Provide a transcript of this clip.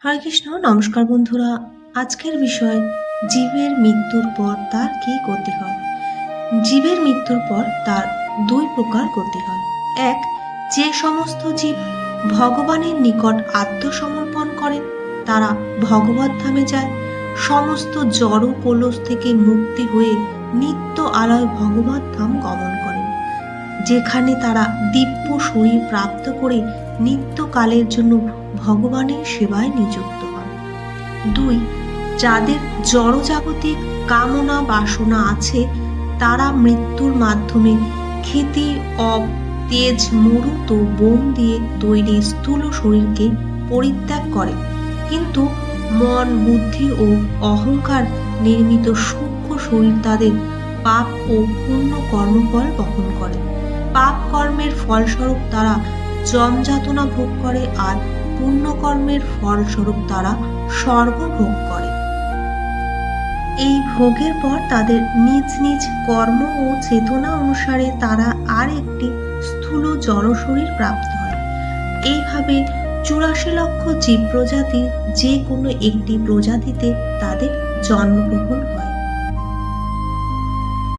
হরে কৃষ্ণ। নমস্কার বন্ধুরা। আজকের বিষয় জীবের মৃত্যুর পর তার কি গতি হয়। জীবের মৃত্যুর পর তার দুই প্রকার গতি হয়। এক, যে সমস্ত জীব ভগবানের নিকট আত্মসমর্পণ করেন তারা ভগবত ধামে যায়, সমস্ত জড় কলস থেকে মুক্তি হয়ে নিত্য আলয় ভগবত ধাম গমন করেন, যেখানে তারা দিব্য শরীর প্রাপ্ত করে নিত্যকালের জন্য ভগবানের সেবায় নিযুক্ত হন। দুই, যাদের জড়জাগতিক কামনা বাসনা আছে তারা মৃত্যুর মাধ্যমে ক্ষিতি অব তেজ মরুত বোম দিয়ে তৈরি স্থূল শরীরকে পরিত্যাগ করে, কিন্তু মন বুদ্ধি ও অহংকার নির্মিত সূক্ষ্ম শরীর তাদের পাপ ও পুণ্য কর্মফল বহন করে। পাপ কর্মের ফলস্বরূপ তারা যমযাতনা ভোগ করে আর পুণ্যকর্মের ফলস্বরূপ তারা স্বর্গ ভোগ করে। এই ভোগের পর তাদের নিজ নিজ কর্ম ও চেতনা অনুসারে তারা আর একটি স্থূল জড় শরীর প্রাপ্ত হয়। এইভাবে 84 লক্ষ জীব প্রজাতির যে কোনো একটি প্রজাতিতে তাদের জন্মগ্রহণ হয়।